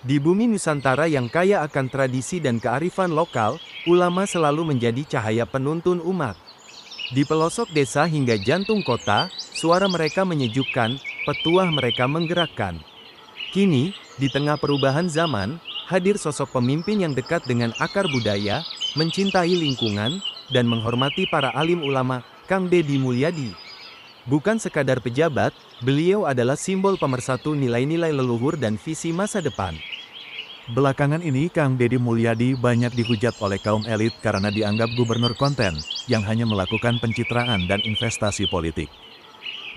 Di bumi Nusantara yang kaya akan tradisi dan kearifan lokal, ulama selalu menjadi cahaya penuntun umat. Di pelosok desa hingga jantung kota, suara mereka menyejukkan, petuah mereka menggerakkan. Kini, di tengah perubahan zaman, hadir sosok pemimpin yang dekat dengan akar budaya, mencintai lingkungan, dan menghormati para alim ulama, Kang Deddy Mulyadi. Bukan sekadar pejabat, beliau adalah simbol pemersatu nilai-nilai leluhur dan visi masa depan. Belakangan ini Kang Deddy Mulyadi banyak dihujat oleh kaum elit karena dianggap gubernur konten, yang hanya melakukan pencitraan dan investasi politik.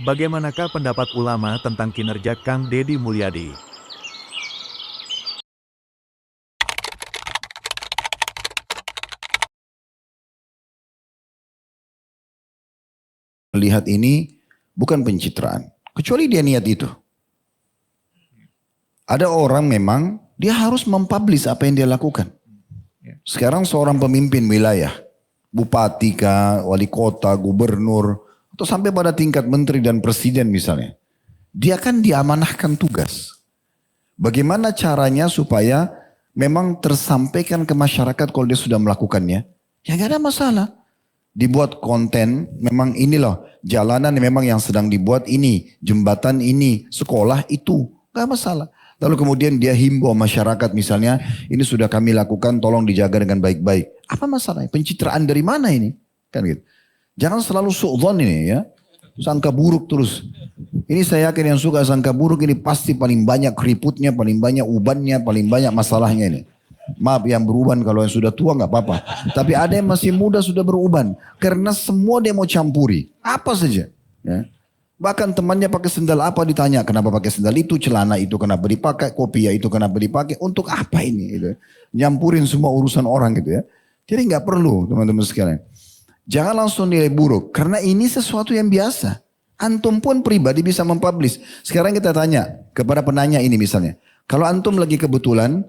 Bagaimanakah pendapat ulama tentang kinerja Kang Deddy Mulyadi? Melihat ini bukan pencitraan, kecuali dia niat itu. Ada orang memang dia harus mempublish apa yang dia lakukan. Sekarang seorang pemimpin wilayah, bupati kah, wali kota, gubernur, atau sampai pada tingkat menteri dan presiden misalnya. Dia kan diamanahkan tugas. Bagaimana caranya supaya memang tersampaikan ke masyarakat kalau dia sudah melakukannya? Ya gak ada masalah. Dibuat konten, memang ini loh, jalanan memang yang sedang dibuat ini, jembatan ini, sekolah itu, gak masalah. Lalu kemudian dia himbau masyarakat misalnya, ini sudah kami lakukan, tolong dijaga dengan baik-baik. Apa masalahnya? Pencitraan dari mana ini? Kan gitu. Jangan selalu su'dzon ini ya, sangka buruk terus. Ini saya yakin yang suka sangka buruk ini pasti paling banyak keriputnya, paling banyak ubannya, paling banyak masalahnya ini. Maaf yang beruban, kalau yang sudah tua nggak apa-apa. Tapi ada yang masih muda sudah beruban. Karena semua dia mau campuri. Apa saja. Ya. Bahkan temannya pakai sendal apa ditanya. Kenapa pakai sendal itu, celana itu kenapa dipakai, kopiah itu kenapa dipakai. Untuk apa ini? Gitu. Nyampurin semua urusan orang gitu ya. Jadi nggak perlu teman-teman sekalian. Jangan langsung nilai buruk. Karena ini sesuatu yang biasa. Antum pun pribadi bisa mempublish. Sekarang kita tanya kepada penanya ini misalnya. Kalau antum lagi kebetulan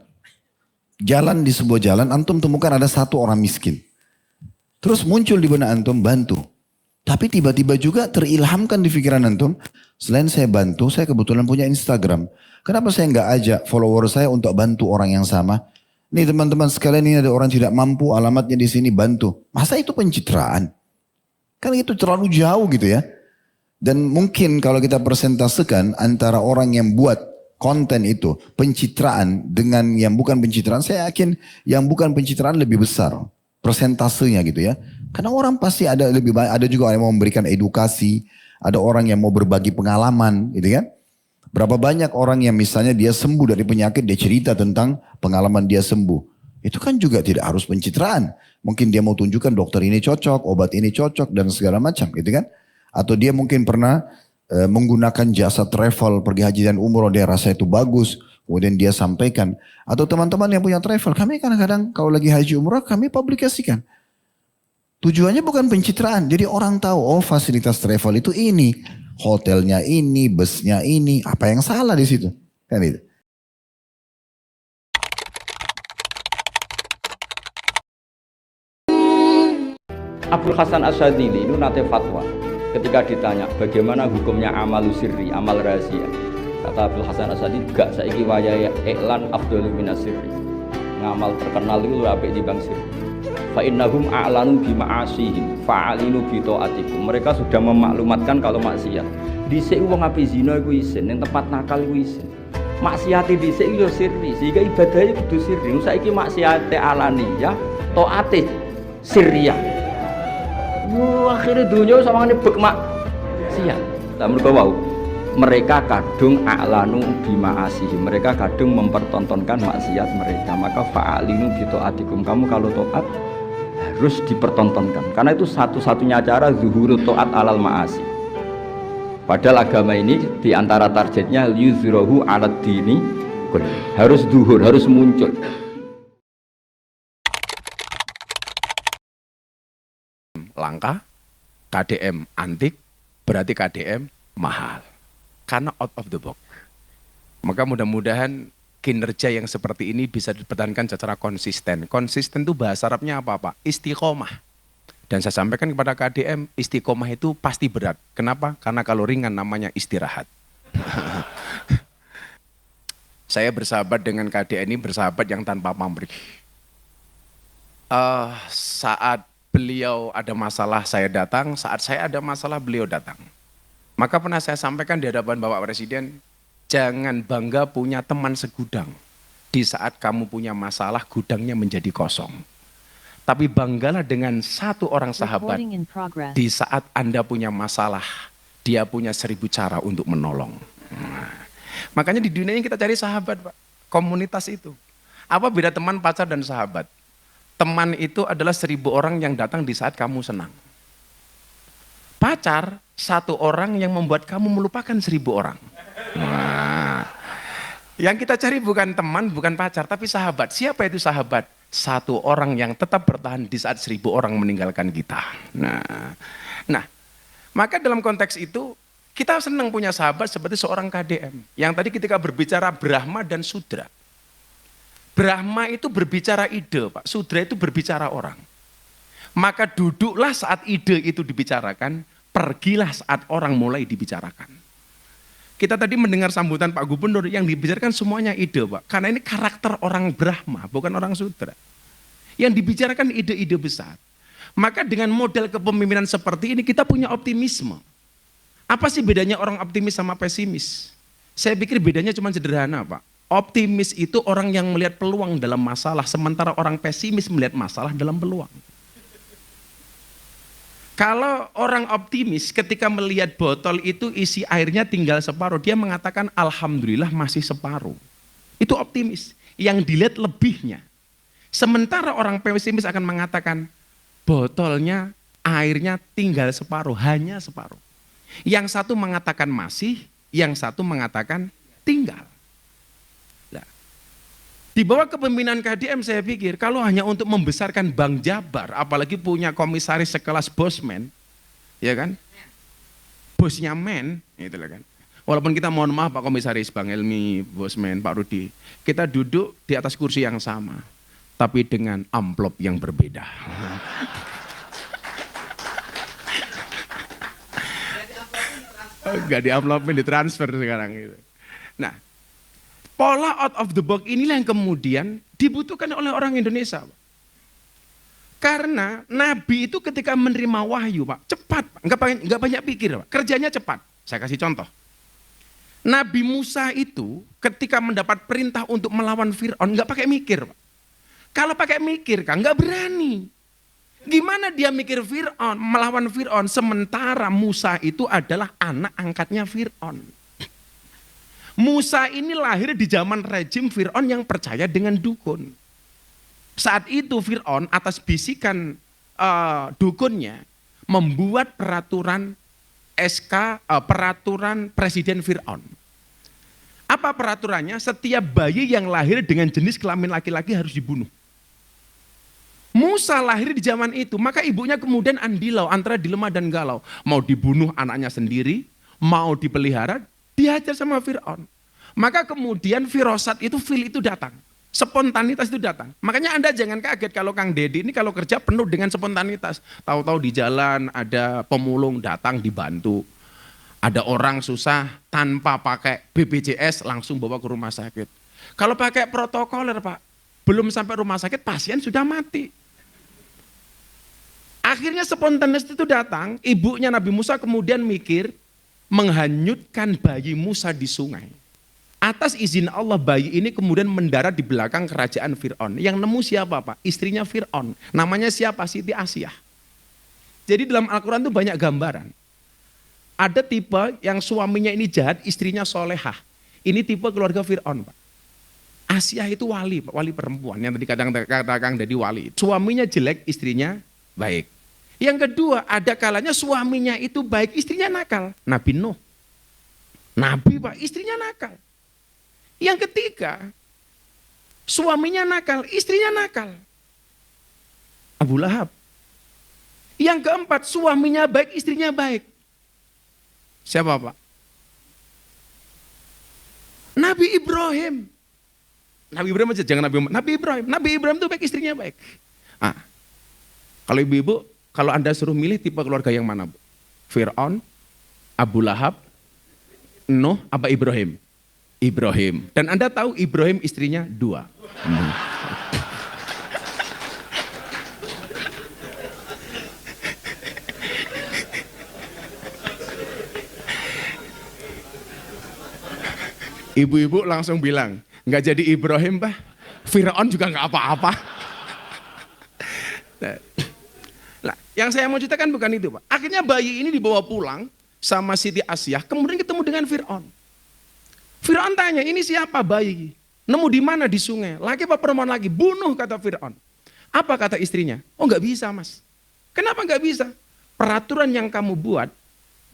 jalan di sebuah jalan, antum temukan ada satu orang miskin. Terus muncul di benak antum, bantu. Tapi tiba-tiba juga terilhamkan di pikiran antum, selain saya bantu, saya kebetulan punya Instagram. Kenapa saya nggak ajak follower saya untuk bantu orang yang sama? Nih teman-teman sekalian, ini ada orang tidak mampu, alamatnya di sini, bantu. Masa itu pencitraan? Kan itu terlalu jauh gitu ya. Dan mungkin kalau kita persentasekan antara orang yang buat konten itu pencitraan dengan yang bukan pencitraan, saya yakin yang bukan pencitraan lebih besar persentasenya gitu ya. Karena orang pasti ada lebih banyak, ada juga orang yang mau memberikan edukasi, ada orang yang mau berbagi pengalaman gitu kan. Berapa banyak orang yang misalnya dia sembuh dari penyakit, dia cerita tentang pengalaman dia sembuh. Itu kan juga tidak harus pencitraan. Mungkin dia mau tunjukkan dokter ini cocok, obat ini cocok dan segala macam gitu kan. Atau dia mungkin pernah menggunakan jasa travel, pergi haji dan umroh, dia rasa itu bagus, kemudian dia sampaikan. Atau teman-teman yang punya travel, kami kadang-kadang kalau lagi haji umroh kami publikasikan. Tujuannya bukan pencitraan, jadi orang tahu, oh fasilitas travel itu ini, hotelnya ini, busnya ini, apa yang salah di situ? Kan itu. Abdul Hasan Asyadzili itu nate fatwa. Ketika ditanya bagaimana hukumnya amal sirri, amal rahasia, kata Abdul Hasan Asyadzili, gak saiki wayahe iklan afdalu minas sirri. Ngamal terkenal itu lebih apik dibanding sirri. Fa innahum a'lanu bi ma'asihim fa'alinu bi ta'atikum. Mereka sudah memaklumatkan kalau maksiat. Dhisik wong api zina iku isin, ning tempat nakal iku isin. Maksiate dhisik yo sirri, sehingga ibadahnya kudu sirri. Saiki maksiate alani ya, taate sirriyah. Akhirnya dunia sama ini bekmak siap. Tak mereka mereka kadung a'lanu bima asihi, mereka kadung mempertontonkan maksiat mereka. Maka fa'alinu bito'atikum, kamu kalau to'at harus dipertontonkan. Karena itu satu-satunya cara zuhuru to'at alal ma'asi. Padahal agama ini diantara targetnya yuzrohu alad dini, harus zuhur, harus muncul. Langka, KDM antik, berarti KDM mahal. Karena out of the box. Maka mudah-mudahan kinerja yang seperti ini bisa dipertahankan secara konsisten. Konsisten itu bahasa Arabnya apa Pak? Istiqomah. Dan saya sampaikan kepada KDM, istiqomah itu pasti berat. Kenapa? Karena kalau ringan namanya istirahat. Saya bersahabat dengan KDN ini bersahabat yang tanpa pamrih. Saat beliau ada masalah saya datang, saat saya ada masalah beliau datang. Maka pernah saya sampaikan di hadapan Bapak Presiden, jangan bangga punya teman segudang. Di saat kamu punya masalah, gudangnya menjadi kosong. Tapi banggalah dengan satu orang sahabat. Di saat Anda punya masalah, dia punya 1000 cara untuk menolong. Makanya di dunia ini kita cari sahabat, Pak. Komunitas itu. Apa beda teman, pacar, dan sahabat? Teman itu adalah 1000 orang yang datang di saat kamu senang. Pacar, 1 orang yang membuat kamu melupakan 1000 orang. Nah, yang kita cari bukan teman, bukan pacar, tapi sahabat. Siapa itu sahabat? 1 orang yang tetap bertahan di saat 1000 orang meninggalkan kita. Nah, maka dalam konteks itu, kita senang punya sahabat seperti seorang KDM. Yang tadi ketika berbicara Brahma dan Sudra. Brahma itu berbicara ide, Pak. Sudra itu berbicara orang. Maka duduklah saat ide itu dibicarakan, pergilah saat orang mulai dibicarakan. Kita tadi mendengar sambutan Pak Gubernur yang dibicarakan semuanya ide, Pak. Karena ini karakter orang Brahma, bukan orang Sudra. Yang dibicarakan ide-ide besar. Maka dengan model kepemimpinan seperti ini kita punya optimisme. Apa sih bedanya orang optimis sama pesimis? Saya pikir bedanya cuma sederhana, Pak. Optimis itu orang yang melihat peluang dalam masalah, sementara orang pesimis melihat masalah dalam peluang. Kalau orang optimis ketika melihat botol itu isi airnya tinggal separuh, dia mengatakan alhamdulillah masih separuh. Itu optimis, yang dilihat lebihnya. Sementara orang pesimis akan mengatakan botolnya, airnya tinggal separuh, hanya separuh. Yang satu mengatakan masih, yang satu mengatakan tinggal. Nah, di bawah kepemimpinan KDM saya pikir kalau hanya untuk membesarkan Bank Jabar, apalagi punya komisaris sekelas Bosman, ya kan? Bosnya men, gitu kan. Walaupun kita mohon maaf Pak Komisaris, Bang Helmi, Bosman, Pak Rudi, kita duduk di atas kursi yang sama, tapi dengan amplop yang berbeda. Enggak di-amplopin, ditransfer sekarang gitu. Nah, pola out of the box inilah yang kemudian dibutuhkan oleh orang Indonesia, Pak. Karena Nabi itu ketika menerima wahyu, Pak, cepat, Pak. Enggak banyak pikir, Pak. Kerjanya cepat. Saya kasih contoh. Nabi Musa itu ketika mendapat perintah untuk melawan Fir'aun, enggak pakai mikir, Pak. Kalau pakai mikir, kan enggak berani. Gimana dia mikir Fir'aun, melawan Fir'aun, sementara Musa itu adalah anak angkatnya Fir'aun. Musa ini lahir di zaman rejim Fir'aun yang percaya dengan dukun. Saat itu Fir'aun atas bisikan dukunnya membuat peraturan peraturan Presiden Fir'aun. Apa peraturannya? Setiap bayi yang lahir dengan jenis kelamin laki-laki harus dibunuh. Musa lahir di zaman itu, maka ibunya kemudian andilau antara dilema dan galau. Mau dibunuh anaknya sendiri, mau dipelihara, dihajar sama Fir'aun. Maka kemudian firosat itu, feel itu datang. Spontanitas itu datang. Makanya Anda jangan kaget kalau Kang Deddy ini kalau kerja penuh dengan spontanitas. Tahu-tahu di jalan ada pemulung datang dibantu. Ada orang susah tanpa pakai BPJS langsung bawa ke rumah sakit. Kalau pakai protokoler Pak, belum sampai rumah sakit pasien sudah mati. Akhirnya spontanitas itu datang, ibunya Nabi Musa kemudian mikir menghanyutkan bayi Musa di sungai. Atas izin Allah bayi ini kemudian mendarat di belakang kerajaan Fir'aun. Yang nemu siapa Pak? Istrinya Fir'aun. Namanya siapa? Siti Asyah. Jadi dalam Al-Quran itu banyak gambaran. Ada tipe yang suaminya ini jahat, istrinya solehah. Ini tipe keluarga Fir'aun Pak. Asyah itu wali, Pak, wali perempuan. Yang tadi katakan jadi wali. Suaminya jelek, istrinya baik. Yang kedua, ada kalanya suaminya itu baik, istrinya nakal. Nabi Nuh. Nabi Pak, istrinya nakal. Yang ketiga, suaminya nakal, istrinya nakal. Abu Lahab. Yang keempat, suaminya baik, istrinya baik. Siapa Pak? Nabi Ibrahim. Nabi Ibrahim aja, jangan Nabi Muhammad. Nabi Ibrahim. Nabi Ibrahim itu baik, istrinya baik. Kalau ibu-ibu, kalau Anda suruh milih tipe keluarga yang mana, Bu? Fir'aun, Abu Lahab, Nuh, apa Ibrahim? Ibrahim. Dan Anda tahu Ibrahim istrinya 2. Ibu-ibu langsung bilang, nggak jadi Ibrahim, Pak. Fir'aun juga nggak apa-apa. Nah, yang saya mau ceritakan bukan itu, Pak. Akhirnya bayi ini dibawa pulang sama Siti Asyah, kemudian ketemu dengan Fir'aun. Fir'aun tanya, ini siapa bayi? Nemu di mana? Di sungai. Laki apa perempuan lagi? Bunuh, kata Fir'aun. Apa kata istrinya? Oh, nggak bisa, Mas. Kenapa nggak bisa? Peraturan yang kamu buat,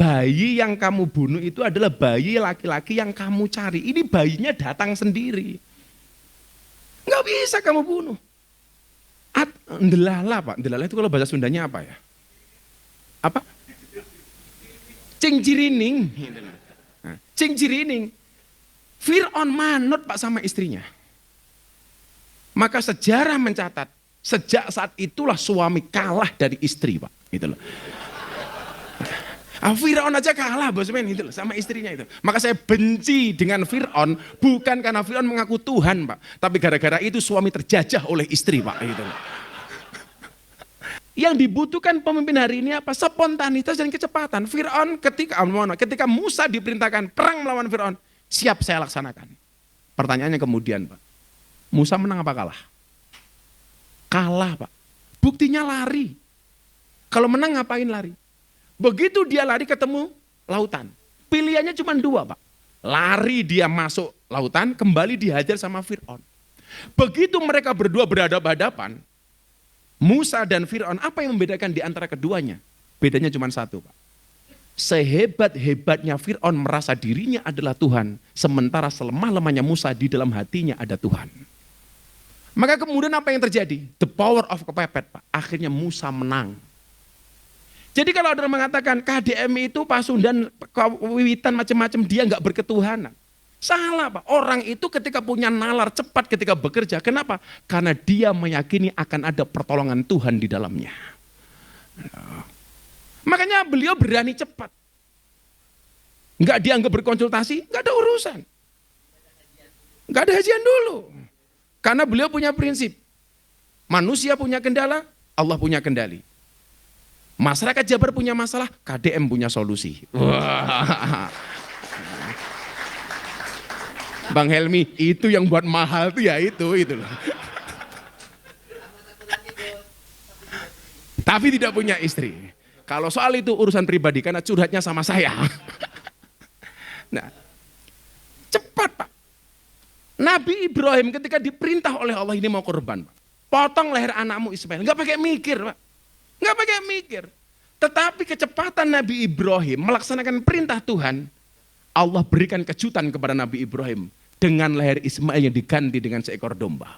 bayi yang kamu bunuh itu adalah bayi laki-laki yang kamu cari. Ini bayinya datang sendiri. Nggak bisa kamu bunuh. Ndelala, Pak. Ndelala itu kalau bahasa Sundanya apa ya? Apa? Cingjirining. Cingjirining. Fir'aun manut, Pak, sama istrinya. Maka sejarah mencatat, sejak saat itulah suami kalah dari istri, Pak. Gitu loh. Fir'aun aja kalah, bosmen, itu loh, sama istrinya itu. Maka saya benci dengan Fir'aun, bukan karena Fir'aun mengaku Tuhan, Pak. Tapi gara-gara itu suami terjajah oleh istri, Pak. Gitu loh. Yang dibutuhkan pemimpin hari ini apa? Spontanitas dan kecepatan. Fir'aun ketika Musa diperintahkan perang melawan Fir'aun, siap saya laksanakan. Pertanyaannya kemudian, Pak. Musa menang apa kalah? Kalah, Pak. Buktinya lari. Kalau menang ngapain lari? Begitu dia lari ketemu lautan. Pilihannya cuma 2, Pak. Lari dia masuk lautan, kembali dihajar sama Fir'aun. Begitu mereka berdua berhadapan-hadapan, Musa dan Fir'aun, apa yang membedakan di antara keduanya? Bedanya cuma 1, Pak. Sehebat-hebatnya Fir'aun merasa dirinya adalah Tuhan, sementara selemah-lemahnya Musa di dalam hatinya ada Tuhan. Maka kemudian apa yang terjadi? The power of kepepet, Pak. Akhirnya Musa menang. Jadi kalau ada mengatakan KDM itu Pasundan, Wiwitan macam-macam, dia nggak berketuhanan. Salah, Pak. Orang itu ketika punya nalar cepat ketika bekerja. Kenapa? Karena dia meyakini akan ada pertolongan Tuhan di dalamnya. Makanya beliau berani cepat. Nggak dianggap berkonsultasi, nggak ada urusan. Nggak ada hajian dulu. Karena beliau punya prinsip. Manusia punya kendala, Allah punya kendali. Masyarakat Jabar punya masalah, KDM punya solusi. Wah. Bang Helmi, itu yang buat mahal tuh ya itu loh. Tapi tidak punya istri. Kalau soal itu urusan pribadi, karena curhatnya sama saya. Nah, cepat, Pak. Nabi Ibrahim ketika diperintah oleh Allah ini mau korban, Pak. Potong leher anakmu Ismail, nggak pakai mikir, Pak. Nggak pakai mikir. Tetapi kecepatan Nabi Ibrahim melaksanakan perintah Tuhan, Allah berikan kejutan kepada Nabi Ibrahim dengan leher Ismail yang diganti dengan seekor domba.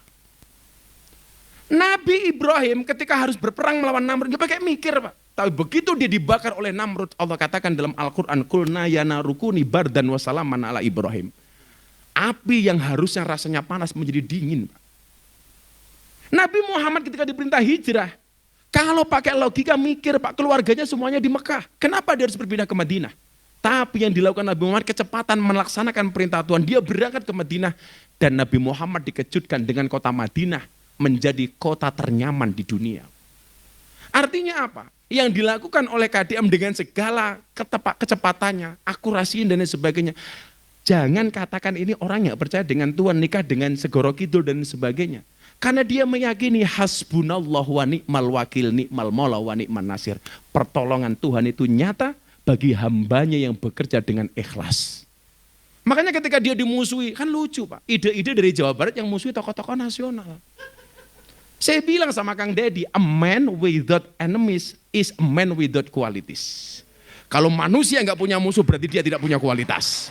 Nabi Ibrahim ketika harus berperang melawan Namrud, nggak pakai mikir, Pak. Tapi begitu dia dibakar oleh Namrud, Allah katakan dalam Al-Quran, Qulna ya narukuni bardan wa salaman ala Ibrahim. Api yang harusnya rasanya panas menjadi dingin, Pak. Nabi Muhammad ketika diperintah hijrah, kalau pakai logika mikir, Pak, keluarganya semuanya di Mekah. Kenapa dia harus berpindah ke Madinah? Tapi yang dilakukan Nabi Muhammad kecepatan melaksanakan perintah Tuhan. Dia berangkat ke Madinah dan Nabi Muhammad dikejutkan dengan kota Madinah menjadi kota ternyaman di dunia. Artinya apa? Yang dilakukan oleh KDM dengan segala kecepatannya, akurasinya dan lain sebagainya. Jangan katakan ini orang yang percaya dengan Tuhan, nikah dengan segoro kidul dan sebagainya. Karena dia meyakini hasbunallah wa ni'mal wakil, ni'mal maula wa ni'man nasir. Pertolongan Tuhan itu nyata bagi hambanya yang bekerja dengan ikhlas. Makanya ketika dia dimusuhi, kan lucu, Pak. Ide-ide dari Jawa Barat yang musuhi tokoh-tokoh nasional. Saya bilang sama Kang Deddy, a man without enemies is a man without qualities. Kalau manusia nggak punya musuh berarti dia tidak punya kualitas.